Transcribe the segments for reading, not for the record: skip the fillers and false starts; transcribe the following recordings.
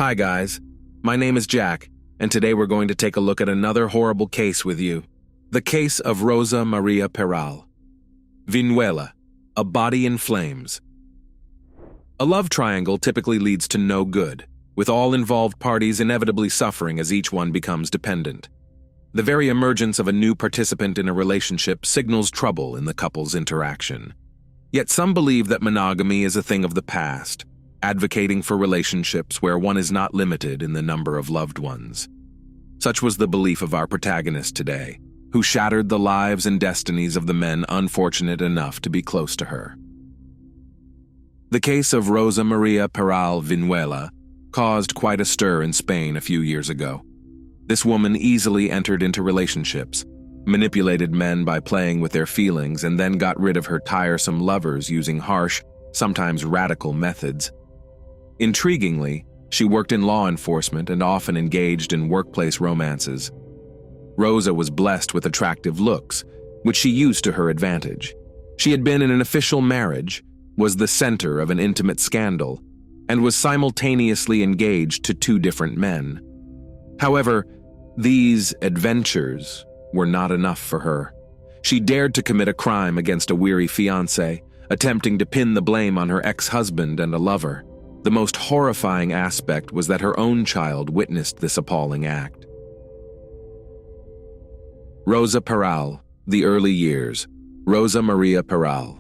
Hi guys, my name is Jack, and today we're going to take a look at another horrible case with you. The case of Rosa Peral. Vinuela, a body in flames. A love triangle typically leads to no good, with all involved parties inevitably suffering as each one becomes dependent. The very emergence of a new participant in a relationship signals trouble in the couple's interaction. Yet some believe that monogamy is a thing of the past, advocating for relationships where one is not limited in the number of loved ones. Such was the belief of our protagonist today, who shattered the lives and destinies of the men unfortunate enough to be close to her. The case of Rosa Peral Vinuela caused quite a stir in Spain a few years ago. This woman easily entered into relationships, manipulated men by playing with their feelings, and then got rid of her tiresome lovers using harsh, sometimes radical methods. Intriguingly, she worked in law enforcement and often engaged in workplace romances. Rosa was blessed with attractive looks, which she used to her advantage. She had been in an official marriage, was the center of an intimate scandal, and was simultaneously engaged to two different men. However, these adventures were not enough for her. She dared to commit a crime against a weary fiancé, attempting to pin the blame on her ex-husband and a lover. The most horrifying aspect was that her own child witnessed this appalling act. Rosa Peral, the early years. Rosa Peral.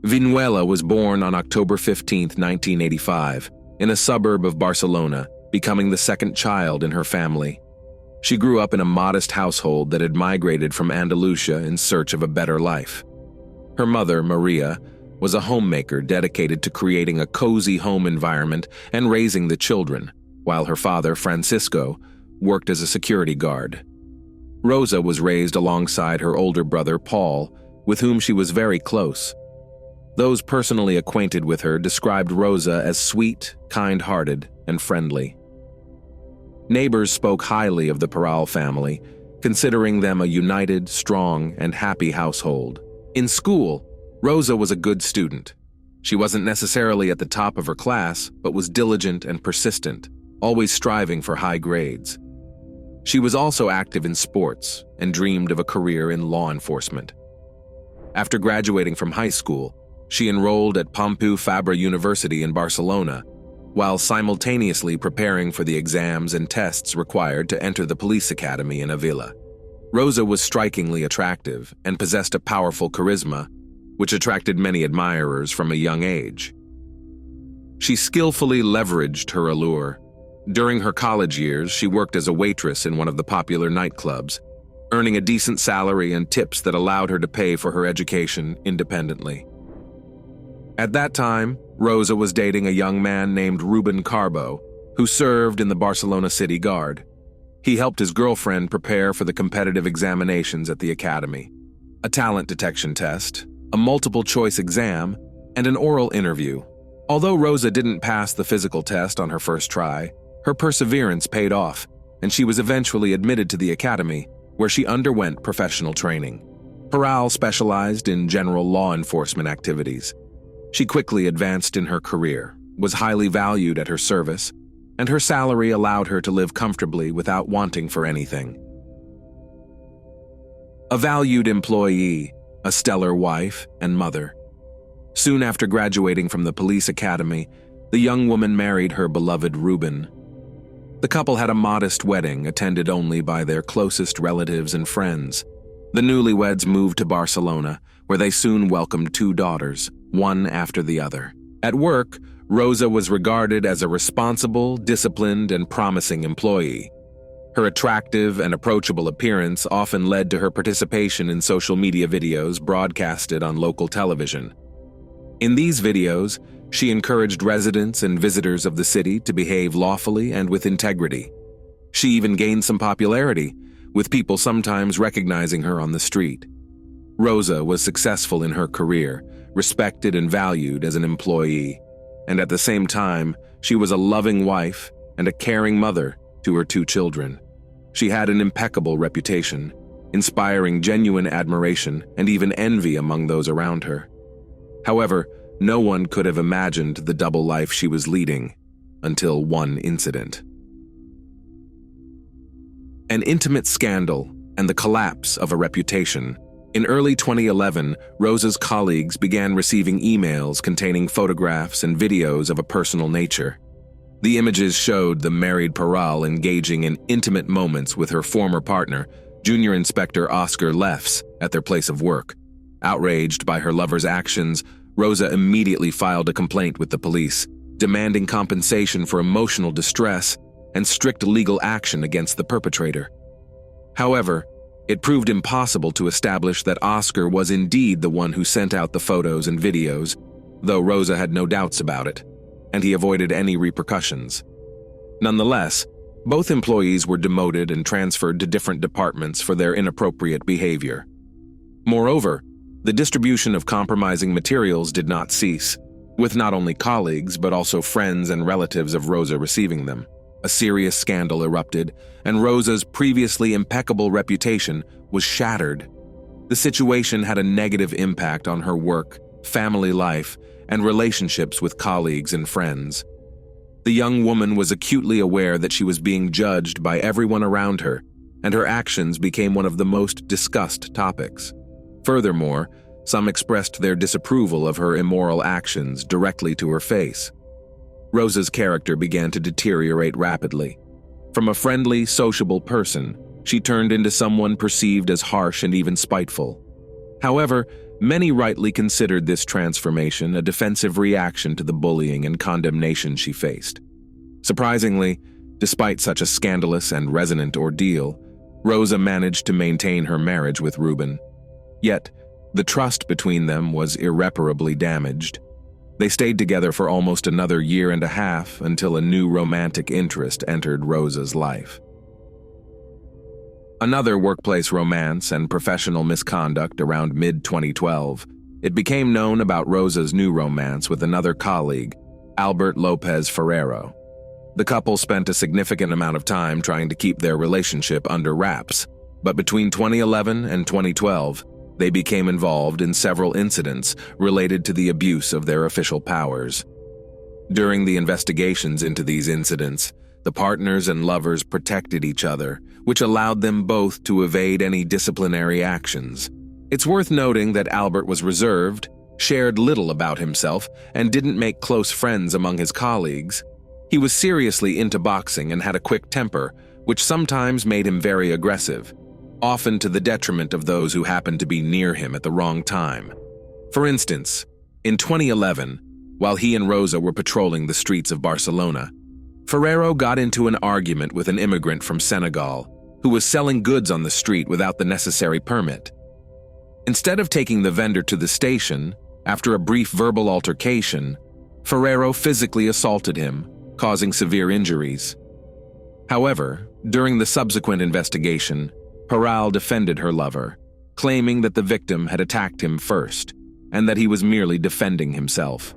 Vinuela was born on October 15, 1985, in a suburb of Barcelona, becoming the second child in her family. She grew up in a modest household that had migrated from Andalusia in search of a better life. Her mother, Maria, was a homemaker dedicated to creating a cozy home environment and raising the children, while her father, Francisco, worked as a security guard. Rosa was raised alongside her older brother, Paul, with whom she was very close. Those personally acquainted with her described Rosa as sweet, kind-hearted, and friendly. Neighbors spoke highly of the Peral family, considering them a united, strong, and happy household. In school, Rosa was a good student. She wasn't necessarily at the top of her class, but was diligent and persistent, always striving for high grades. She was also active in sports and dreamed of a career in law enforcement. After graduating from high school, she enrolled at Pompeu Fabra University in Barcelona, while simultaneously preparing for the exams and tests required to enter the police academy in Avila. Rosa was strikingly attractive and possessed a powerful charisma, which attracted many admirers from a young age. She skillfully leveraged her allure. During her college years, she worked as a waitress in one of the popular nightclubs, earning a decent salary and tips that allowed her to pay for her education independently. At that time, Rosa was dating a young man named Ruben Carbo, who served in the Barcelona City Guard. He helped his girlfriend prepare for the competitive examinations at the academy, a talent detection test, a multiple-choice exam, and an oral interview. Although Rosa didn't pass the physical test on her first try, her perseverance paid off, and she was eventually admitted to the academy, where she underwent professional training. Peral specialized in general law enforcement activities. She quickly advanced in her career, was highly valued at her service, and her salary allowed her to live comfortably without wanting for anything. A valued employee, a stellar wife and mother. Soon after graduating from the police academy, the young woman married her beloved Ruben. The couple had a modest wedding attended only by their closest relatives and friends. The newlyweds moved to Barcelona, where they soon welcomed two daughters, one after the other. At work, Rosa was regarded as a responsible, disciplined, and promising employee. Her attractive and approachable appearance often led to her participation in social media videos broadcasted on local television. In these videos, she encouraged residents and visitors of the city to behave lawfully and with integrity. She even gained some popularity, with people sometimes recognizing her on the street. Rosa was successful in her career, respected and valued as an employee, and at the same time, she was a loving wife and a caring mother to her two children. She had an impeccable reputation, inspiring genuine admiration and even envy among those around her. However, no one could have imagined the double life she was leading. until one incident. An intimate scandal and the collapse of a reputation. In early 2011, Rosa's colleagues began receiving emails containing photographs and videos of a personal nature. The images showed the married Peral engaging in intimate moments with her former partner, Junior Inspector Oscar Leffs, at their place of work. Outraged by her lover's actions, Rosa immediately filed a complaint with the police, demanding compensation for emotional distress and strict legal action against the perpetrator. However, it proved impossible to establish that Oscar was indeed the one who sent out the photos and videos, though Rosa had no doubts about it, and he avoided any repercussions. Nonetheless, both employees were demoted and transferred to different departments for their inappropriate behavior. Moreover, the distribution of compromising materials did not cease, with not only colleagues but also friends and relatives of Rosa receiving them. A serious scandal erupted, and Rosa's previously impeccable reputation was shattered. The situation had a negative impact on her work, family life, and relationships with colleagues and friends. The young woman was acutely aware that she was being judged by everyone around her, and her actions became one of the most discussed topics. Furthermore, some expressed their disapproval of her immoral actions directly to her face. Rosa's character began to deteriorate rapidly. From a friendly, sociable person, she turned into someone perceived as harsh and even spiteful. However, many rightly considered this transformation a defensive reaction to the bullying and condemnation she faced. Surprisingly, despite such a scandalous and resonant ordeal, Rosa managed to maintain her marriage with Ruben. Yet, the trust between them was irreparably damaged. They stayed together for almost another year and a half until a new romantic interest entered Rosa's life. Another workplace romance and professional misconduct around mid-2012, it became known about Rosa's new romance with another colleague, Albert Lopez Ferrero. The couple spent a significant amount of time trying to keep their relationship under wraps, but between 2011 and 2012, they became involved in several incidents related to the abuse of their official powers. During the investigations into these incidents, the partners and lovers protected each other, which allowed them both to evade any disciplinary actions. It's worth noting that Albert was reserved, shared little about himself, and didn't make close friends among his colleagues. He was seriously into boxing and had a quick temper, which sometimes made him very aggressive, often to the detriment of those who happened to be near him at the wrong time. For instance, in 2011, while he and Rosa were patrolling the streets of Barcelona, Ferrero got into an argument with an immigrant from Senegal who was selling goods on the street without the necessary permit. Instead of taking the vendor to the station, after a brief verbal altercation, Ferrero physically assaulted him, causing severe injuries. However, during the subsequent investigation, Peral defended her lover, claiming that the victim had attacked him first and that he was merely defending himself.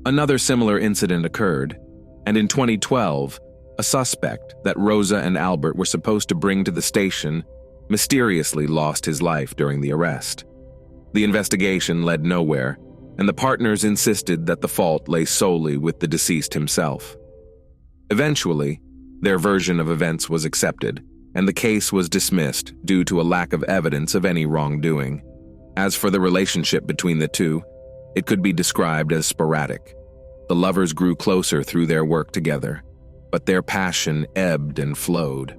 Another similar incident occurred, and in 2012, a suspect that Rosa and Albert were supposed to bring to the station mysteriously lost his life during the arrest. The investigation led nowhere, and the partners insisted that the fault lay solely with the deceased himself. Eventually, their version of events was accepted, and the case was dismissed due to a lack of evidence of any wrongdoing. As for the relationship between the two, it could be described as sporadic. The lovers grew closer through their work together, but their passion ebbed and flowed.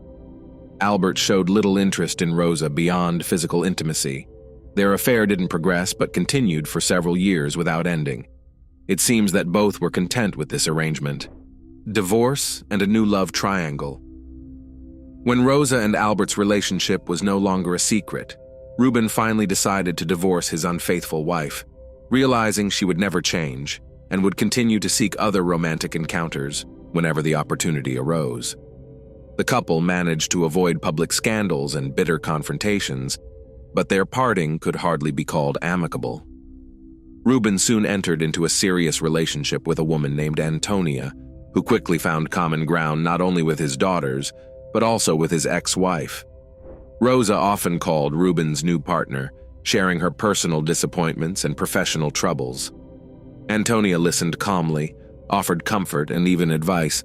Albert showed little interest in Rosa beyond physical intimacy. Their affair didn't progress but continued for several years without ending. It seems that both were content with this arrangement. Divorce and a new love triangle. When Rosa and Albert's relationship was no longer a secret, Ruben finally decided to divorce his unfaithful wife, realizing she would never change and would continue to seek other romantic encounters whenever the opportunity arose. The couple managed to avoid public scandals and bitter confrontations, but their parting could hardly be called amicable. Ruben soon entered into a serious relationship with a woman named Antonia, who quickly found common ground not only with his daughters, but also with his ex-wife. Rosa often called Ruben's new partner, sharing her personal disappointments and professional troubles. Antonia listened calmly, offered comfort and even advice.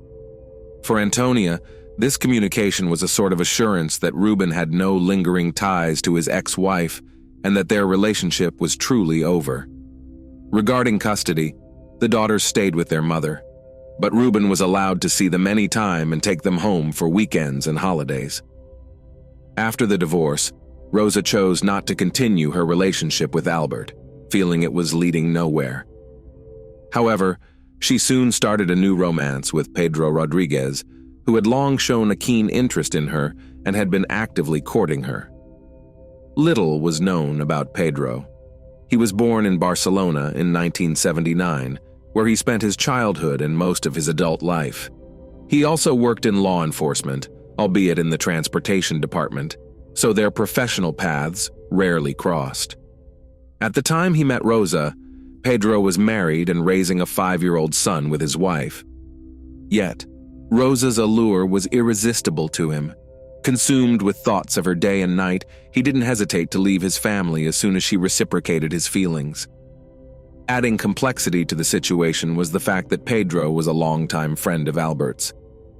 For Antonia, this communication was a sort of assurance that Ruben had no lingering ties to his ex-wife and that their relationship was truly over. Regarding custody, the daughters stayed with their mother, but Ruben was allowed to see them any time and take them home for weekends and holidays. After the divorce, Rosa chose not to continue her relationship with Albert, feeling it was leading nowhere. However, she soon started a new romance with Pedro Rodriguez, who had long shown a keen interest in her and had been actively courting her. Little was known about Pedro. He was born in Barcelona in 1979, where he spent his childhood and most of his adult life. He also worked in law enforcement, albeit in the transportation department, so their professional paths rarely crossed. At the time he met Rosa, Pedro was married and raising a 5-year-old son with his wife. Yet, Rosa's allure was irresistible to him. Consumed with thoughts of her day and night, he didn't hesitate to leave his family as soon as she reciprocated his feelings. Adding complexity to the situation was the fact that Pedro was a longtime friend of Albert's.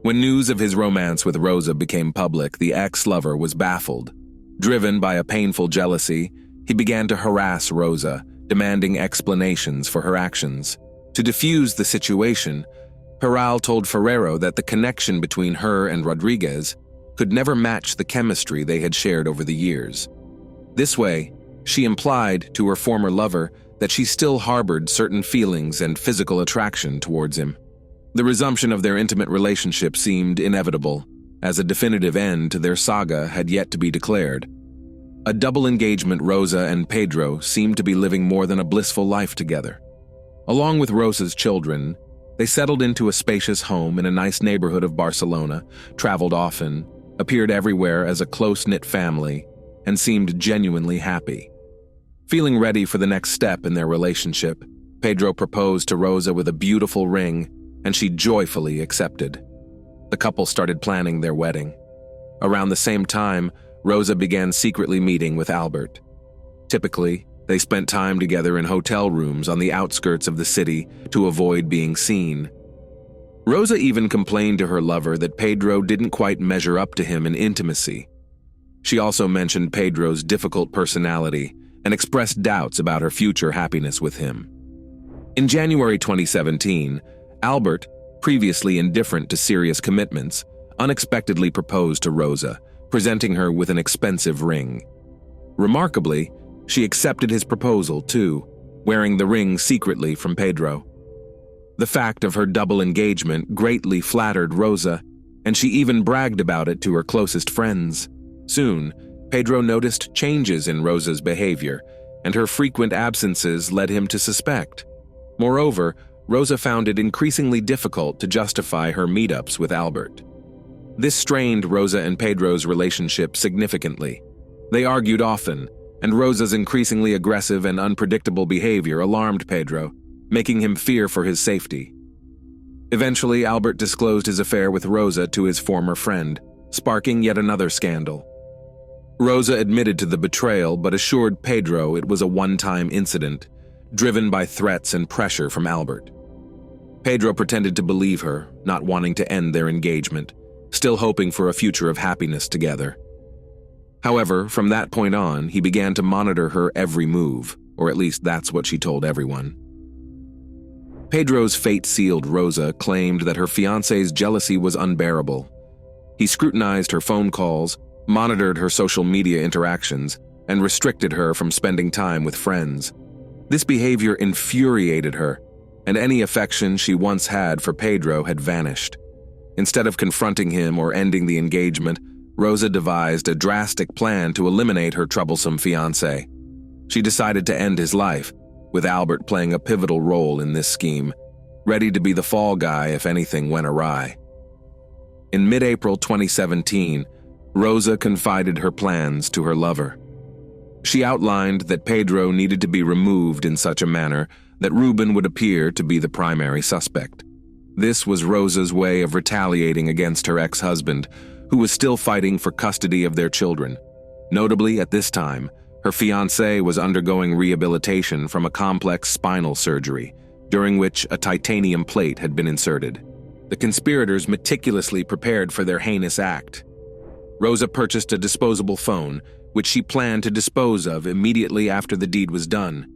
When news of his romance with Rosa became public, the ex-lover was baffled. Driven by a painful jealousy, he began to harass Rosa, demanding explanations for her actions. To defuse the situation, Peral told Ferrero that the connection between her and Rodriguez could never match the chemistry they had shared over the years. This way, she implied to her former lover that she still harbored certain feelings and physical attraction towards him. The resumption of their intimate relationship seemed inevitable, as a definitive end to their saga had yet to be declared. A double engagement Rosa and Pedro seemed to be living more than a blissful life together. Along with Rosa's children, they settled into a spacious home in a nice neighborhood of Barcelona, traveled often, appeared everywhere as a close-knit family, and seemed genuinely happy. Feeling ready for the next step in their relationship, Pedro proposed to Rosa with a beautiful ring, and she joyfully accepted. The couple started planning their wedding. Around the same time, Rosa began secretly meeting with Albert. Typically, they spent time together in hotel rooms on the outskirts of the city to avoid being seen. Rosa even complained to her lover that Pedro didn't quite measure up to him in intimacy. She also mentioned Pedro's difficult personality and expressed doubts about her future happiness with him. In January 2017, Albert, previously indifferent to serious commitments, unexpectedly proposed to Rosa, presenting her with an expensive ring. Remarkably, she accepted his proposal too, wearing the ring secretly from Pedro. The fact of her double engagement greatly flattered Rosa, and she even bragged about it to her closest friends. Soon, Pedro noticed changes in Rosa's behavior, and her frequent absences led him to suspect. Moreover, Rosa found it increasingly difficult to justify her meetups with Albert. This strained Rosa and Pedro's relationship significantly. They argued often, and Rosa's increasingly aggressive and unpredictable behavior alarmed Pedro, making him fear for his safety. Eventually, Albert disclosed his affair with Rosa to his former friend, sparking yet another scandal. Rosa admitted to the betrayal but assured Pedro it was a one-time incident, driven by threats and pressure from Albert. Pedro pretended to believe her, not wanting to end their engagement, still hoping for a future of happiness together. However, from that point on, he began to monitor her every move, or at least that's what she told everyone. Pedro's fate-sealed Rosa claimed that her fiancé's jealousy was unbearable. He scrutinized her phone calls, monitored her social media interactions, and restricted her from spending time with friends. This behavior infuriated her, and any affection she once had for Pedro had vanished. Instead of confronting him or ending the engagement, Rosa devised a drastic plan to eliminate her troublesome fiancé. She decided to end his life, with Albert playing a pivotal role in this scheme, ready to be the fall guy if anything went awry. In mid-April 2017, Rosa confided her plans to her lover. She outlined that Pedro needed to be removed in such a manner that Ruben would appear to be the primary suspect. This was Rosa's way of retaliating against her ex-husband, who was still fighting for custody of their children. Notably, at this time, her fiancé was undergoing rehabilitation from a complex spinal surgery, during which a titanium plate had been inserted. The conspirators meticulously prepared for their heinous act. Rosa purchased a disposable phone, which she planned to dispose of immediately after the deed was done.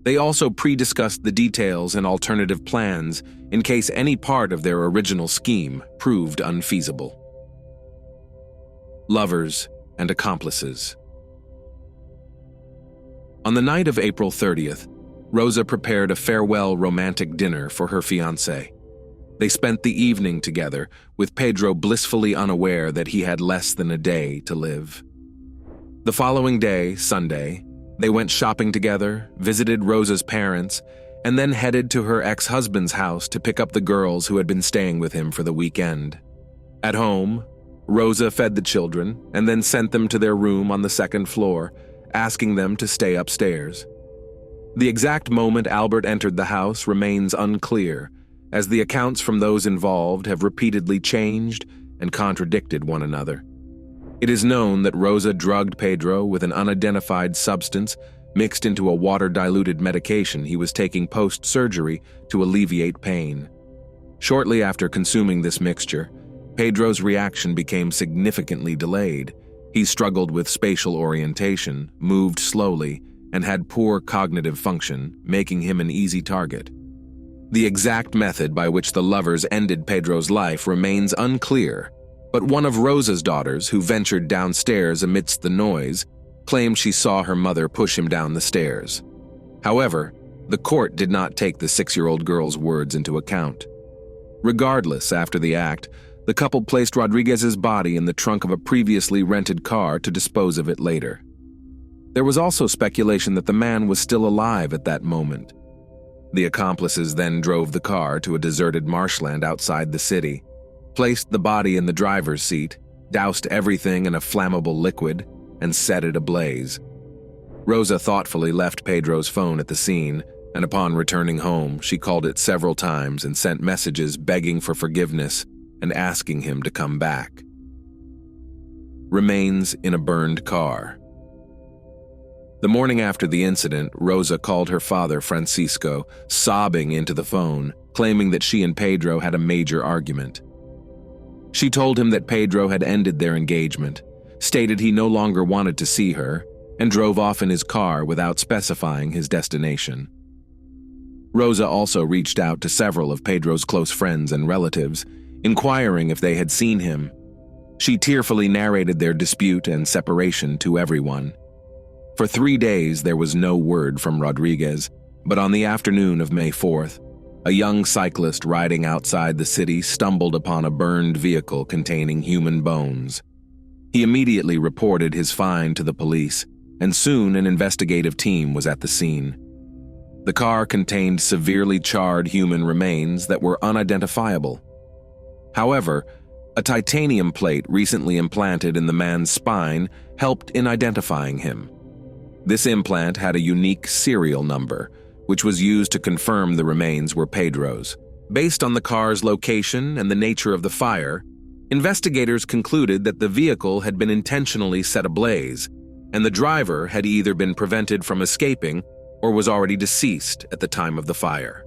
They also pre-discussed the details and alternative plans in case any part of their original scheme proved unfeasible. Lovers and accomplices. On the night of April 30th, Rosa prepared a farewell romantic dinner for her fiancé. They spent the evening together, with Pedro blissfully unaware that he had less than a day to live. The following day, Sunday, they went shopping together, visited Rosa's parents, and then headed to her ex-husband's house to pick up the girls who had been staying with him for the weekend. At home, Rosa fed the children and then sent them to their room on the second floor, asking them to stay upstairs. The exact moment Albert entered the house remains unclear, as the accounts from those involved have repeatedly changed and contradicted one another. It is known that Rosa drugged Pedro with an unidentified substance mixed into a water-diluted medication he was taking post-surgery to alleviate pain. Shortly after consuming this mixture, Pedro's reaction became significantly delayed. He struggled with spatial orientation, moved slowly, and had poor cognitive function, making him an easy target. The exact method by which the lovers ended Pedro's life remains unclear, but one of Rosa's daughters, who ventured downstairs amidst the noise, claimed she saw her mother push him down the stairs. However, the court did not take the 6-year-old girl's words into account. Regardless, after the act, the couple placed Rodriguez's body in the trunk of a previously rented car to dispose of it later. There was also speculation that the man was still alive at that moment. The accomplices then drove the car to a deserted marshland outside the city, placed the body in the driver's seat, doused everything in a flammable liquid, and set it ablaze. Rosa thoughtfully left Pedro's phone at the scene, and upon returning home, she called it several times and sent messages begging for forgiveness and asking him to come back. Remains in a burned car. The morning after the incident, Rosa called her father, Francisco, sobbing into the phone, claiming that she and Pedro had a major argument. She told him that Pedro had ended their engagement, stated he no longer wanted to see her, and drove off in his car without specifying his destination. Rosa also reached out to several of Pedro's close friends and relatives, inquiring if they had seen him. She tearfully narrated their dispute and separation to everyone. For 3 days, there was no word from Rodriguez, but on the afternoon of May 4th, a young cyclist riding outside the city stumbled upon a burned vehicle containing human bones. He immediately reported his find to the police, and soon an investigative team was at the scene. The car contained severely charred human remains that were unidentifiable. However, a titanium plate recently implanted in the man's spine helped in identifying him. This implant had a unique serial number, which was used to confirm the remains were Pedro's. Based on the car's location and the nature of the fire, investigators concluded that the vehicle had been intentionally set ablaze, and the driver had either been prevented from escaping or was already deceased at the time of the fire.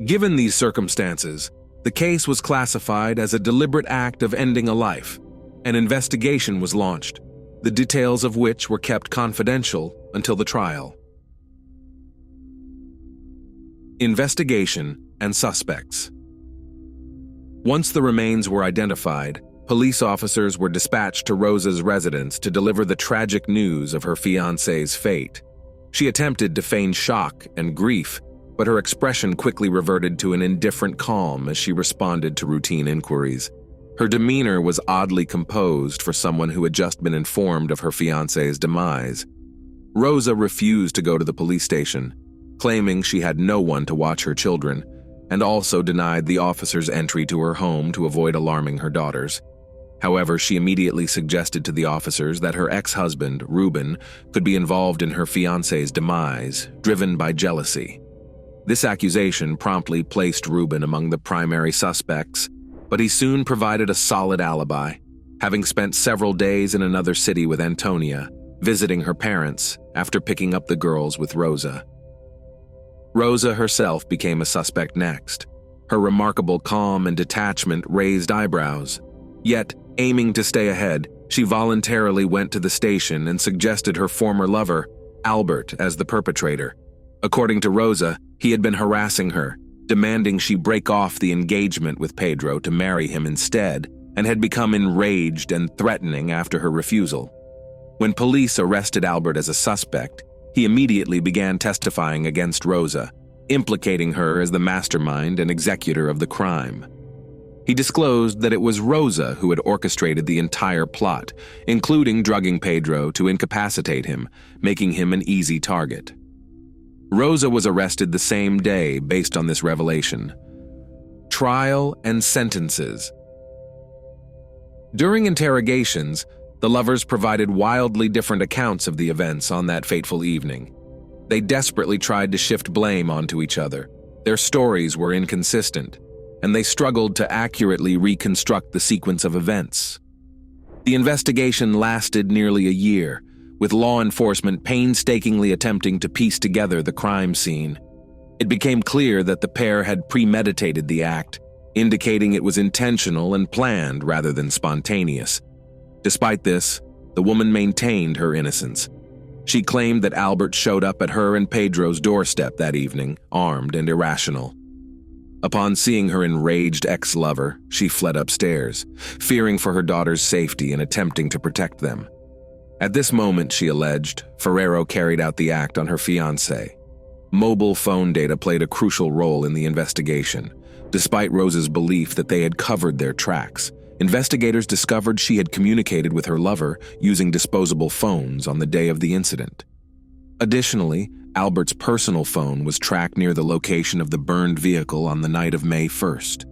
Given these circumstances, the case was classified as a deliberate act of ending a life. An investigation was launched, the details of which were kept confidential until the trial. Investigation and suspects. Once the remains were identified, police officers were dispatched to Rosa's residence to deliver the tragic news of her fiancé's fate. She attempted to feign shock and grief, but her expression quickly reverted to an indifferent calm as she responded to routine inquiries. Her demeanor was oddly composed for someone who had just been informed of her fiancé's demise. Rosa refused to go to the police station, claiming she had no one to watch her children, and also denied the officers' entry to her home to avoid alarming her daughters. However, she immediately suggested to the officers that her ex-husband, Ruben, could be involved in her fiancé's demise, driven by jealousy. This accusation promptly placed Ruben among the primary suspects, but he soon provided a solid alibi, having spent several days in another city with Antonia, visiting her parents after picking up the girls with Rosa. Rosa herself became a suspect next. Her remarkable calm and detachment raised eyebrows. Yet, aiming to stay ahead, she voluntarily went to the station and suggested her former lover, Albert, as the perpetrator. According to Rosa, he had been harassing her, demanding she break off the engagement with Pedro to marry him instead, and had become enraged and threatening after her refusal. When police arrested Albert as a suspect, he immediately began testifying against Rosa, implicating her as the mastermind and executor of the crime. He disclosed that it was Rosa who had orchestrated the entire plot, including drugging Pedro to incapacitate him, making him an easy target. Rosa was arrested the same day based on this revelation. Trial and sentences. During interrogations, the lovers provided wildly different accounts of the events on that fateful evening. They desperately tried to shift blame onto each other. Their stories were inconsistent, and they struggled to accurately reconstruct the sequence of events. The investigation lasted nearly a year, with law enforcement painstakingly attempting to piece together the crime scene. It became clear that the pair had premeditated the act, indicating it was intentional and planned rather than spontaneous. Despite this, the woman maintained her innocence. She claimed that Albert showed up at her and Pedro's doorstep that evening, armed and irrational. Upon seeing her enraged ex-lover, she fled upstairs, fearing for her daughter's safety and attempting to protect them. At this moment, she alleged, Ferrero carried out the act on her fiancé. Mobile phone data played a crucial role in the investigation. Despite Rosa's belief that they had covered their tracks, investigators discovered she had communicated with her lover using disposable phones on the day of the incident. Additionally, Albert's personal phone was tracked near the location of the burned vehicle on the night of May 1st.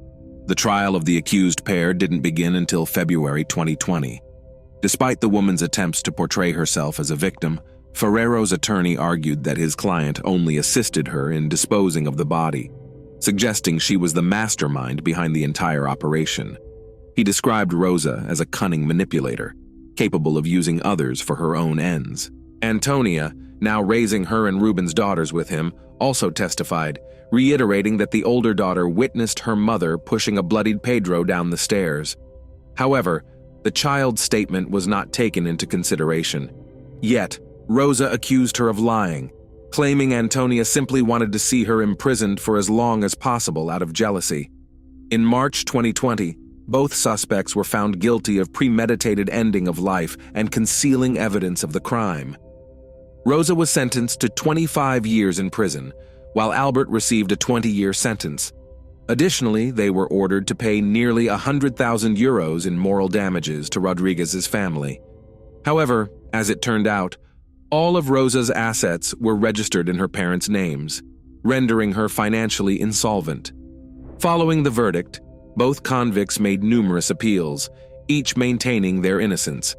The trial of the accused pair didn't begin until February 2020. Despite the woman's attempts to portray herself as a victim, Ferrero's attorney argued that his client only assisted her in disposing of the body, suggesting she was the mastermind behind the entire operation. He described Rosa as a cunning manipulator, capable of using others for her own ends. Antonia, now raising her and Ruben's daughters with him, also testified, reiterating that the older daughter witnessed her mother pushing a bloodied Pedro down the stairs. However, the child's statement was not taken into consideration. Yet, Rosa accused her of lying, claiming Antonia simply wanted to see her imprisoned for as long as possible out of jealousy. In March 2020, both suspects were found guilty of premeditated ending of life and concealing evidence of the crime. Rosa was sentenced to 25 years in prison, while Albert received a 20-year sentence. Additionally, they were ordered to pay nearly 100,000 euros in moral damages to Rodriguez's family. However, as it turned out, all of Rosa's assets were registered in her parents' names, rendering her financially insolvent. Following the verdict, both convicts made numerous appeals, each maintaining their innocence.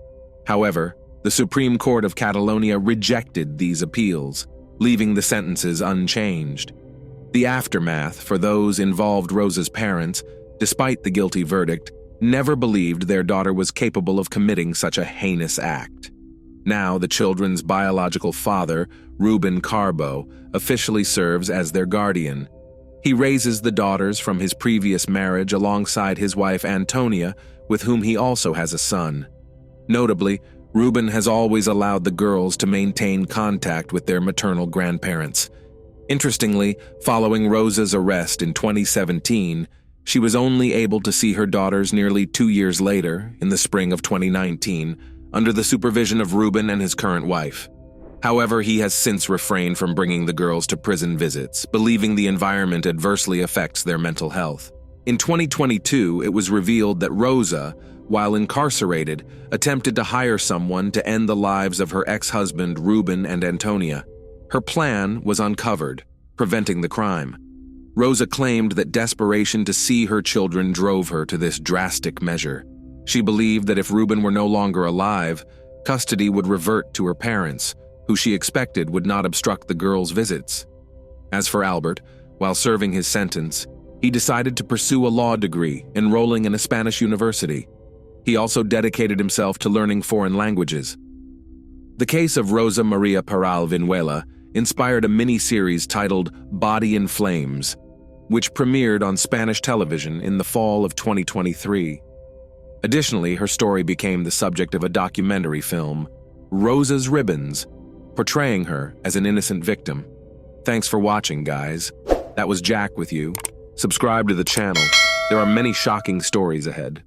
However, the Supreme Court of Catalonia rejected these appeals, leaving the sentences unchanged. The aftermath for those involved Rosa's parents, despite the guilty verdict, never believed their daughter was capable of committing such a heinous act. Now, the children's biological father, Ruben Carbo, officially serves as their guardian. He raises the daughters from his previous marriage alongside his wife Antonia, with whom he also has a son. Notably, Ruben has always allowed the girls to maintain contact with their maternal grandparents. Interestingly, following Rosa's arrest in 2017, she was only able to see her daughters nearly 2 years later, in the spring of 2019, under the supervision of Ruben and his current wife. However, he has since refrained from bringing the girls to prison visits, believing the environment adversely affects their mental health. In 2022, it was revealed that Rosa, while incarcerated, attempted to hire someone to end the lives of her ex-husband Ruben and Antonia. Her plan was uncovered, preventing the crime. Rosa claimed that desperation to see her children drove her to this drastic measure. She believed that if Ruben were no longer alive, custody would revert to her parents, who she expected would not obstruct the girls' visits. As for Albert, while serving his sentence, he decided to pursue a law degree, enrolling in a Spanish university. He also dedicated himself to learning foreign languages. The case of Rosa Maria Peral Vinuela inspired a mini-series titled Body in Flames, which premiered on Spanish television in the fall of 2023. Additionally, her story became the subject of a documentary film, Rosa's Ribbons, portraying her as an innocent victim. Thanks for watching, guys. That was Jack with you. Subscribe to the channel. There are many shocking stories ahead.